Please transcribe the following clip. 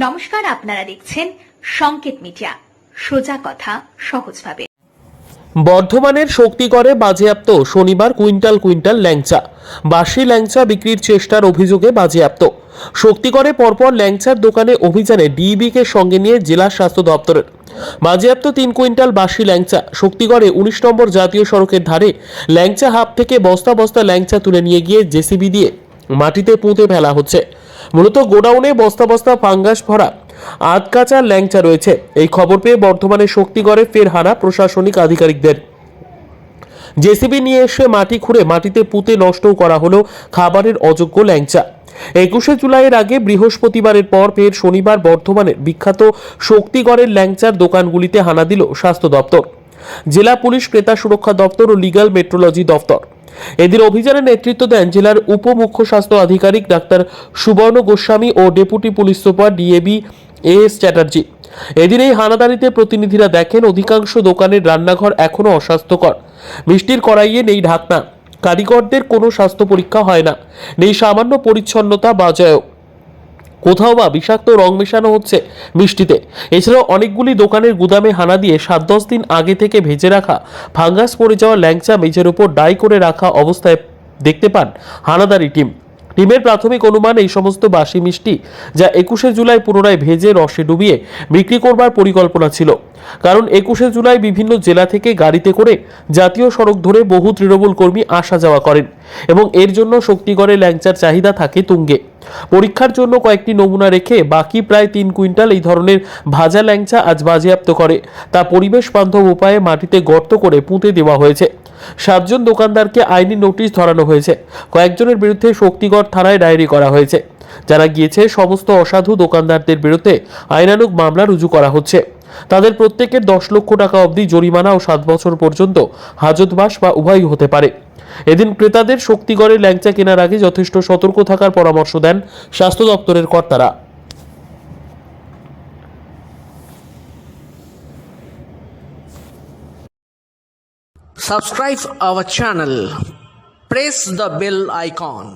নমস্কার, আপনারা দেখছেন সংকেত মিডিয়া, সোজা কথা সহজভাবে। বর্ধমানের শক্তিগড়ে বাজেয়াপ্ত শনিবার কুইন্টাল কুইন্টাল ল্যাংচা। বাসি ল্যাংচা বিক্রির চেষ্টার অভিযোগে বাজেয়াপ্ত। শক্তিগড়ে পরপর ল্যাংচার দোকানে অভিযানে ডিইবিকে সঙ্গে নিয়ে জেলা স্বাস্থ্য দপ্তরের। বাজেয়াপ্ত 3 কুইন্টাল বাসি ল্যাংচা। শক্তিগড়ে 19 নম্বর জাতীয় সড়কের ধারে ল্যাংচা হাব থেকে বস্তা বস্তা ল্যাংচা তুলে নিয়ে গিয়ে জেসিবি দিয়ে মাটিতে পুঁতে ফেলা হচ্ছে। মূলত গোডাউনে বস্তা বস্তা ফাঙ্গাস ভরা আধকাচা ল্যাংচা রয়েছে। এই খবর পেয়ে বর্ধমানের শক্তিগড়ে ফের হানা প্রশাসনিক আধিকারিকদের। জেসিবি নিয়ে এসে মাটি খুঁড়ে মাটিতে পুঁতে নষ্ট করা হলো খাবারের অযোগ্য ল্যাংচা। 21শে জুলাইয়ের আগে বৃহস্পতিবারের পর ফের শনিবার বর্ধমানের বিখ্যাত শক্তিগড়ের ল্যাংচার দোকানগুলিতে হানা দিল স্বাস্থ্য দপ্তর, জেলা পুলিশ, ক্রেতা সুরক্ষা দপ্তর ও লিগ্যাল মেট্রোলজি দপ্তর। এদিন অভিযানের নেতৃত্ব দেন জেলার উপমুখ্য স্বাস্থ্য আধিকারিক ডাক্তার সুবর্ণ গোস্বামী ও deputy police super DAB S Chatterjee. এদিন এই হানাদারিতে প্রতিনিধিরা দেখেন অধিকাংশ দোকানের রান্নাঘর এখনও অস্বাস্থ্যকর। মিষ্টির কড়াইয়ে নেই ঢাকনা, কারিগরদের কোনো স্বাস্থ্য পরীক্ষা হয় না, নেই সামান্য পরিচ্ছন্নতা বজায়ও। কোথাও বা বিষাক্ত রং মেশানো হচ্ছে মিষ্টিতে। এছাড়াও অনেকগুলি দোকানের গুদামে হানা দিয়ে 7-10 দিন আগে থেকে ভেজে রাখা ফাঙ্গাস পড়ে যাওয়া ল্যাংচা মেঝের উপর ডাই করে রাখা অবস্থায় দেখতে পান হানাদারি টিমের প্রাথমিক অনুমান এই সমস্ত বাসি মিষ্টি যা 21শে জুলাই পুনরায় ভেজে রসে ডুবিয়ে বিক্রি করবার পরিকল্পনা ছিল। কারণ 21শে জুলাই বিভিন্ন জেলা থেকে গাড়িতে করে জাতীয় সড়ক ধরে বহু তৃণমূল কর্মী আসা যাওয়া করেন এবং এর জন্য শক্তিগড়ে ল্যাংচার চাহিদা থাকে তুঙ্গে। পরীক্ষার জন্য কয়েকটি নমুনা রেখে বাকি প্রায় 3 কুইন্টাল এই ধরনের ভাজা ল্যাংচা আজ বাজেয়াপ্ত করে তা পরিবেশ বান্ধব উপায়ে মাটিতে গর্ত করে পুঁতে দেওয়া হয়েছে। 7 জন দোকানদারকে আইনি নোটিশ ধরানো হয়েছে। কয়েকজনের বিরুদ্ধে শক্তিগড় থানায় ডায়েরি করা হয়েছে। জানা গিয়েছে সমস্ত অসাধু দোকানদারদের বিরুদ্ধে আইনানুগ মামলা রুজু করা হচ্ছে। তাদের প্রত্যেকের 10 লক্ষ টাকা অবধি জরিমানা ও 7 বছর পর্যন্ত হাজতবাস বা উভয়ই হতে পারে। এদিন ক্রেতাদের শক্তিগড়ের ল্যাংচা কেনার আগে যথেষ্ট সতর্ক থাকার পরামর্শ দেন স্বাস্থ্য দপ্তরের কর্তারা। Subscribe our channel. Press the bell icon.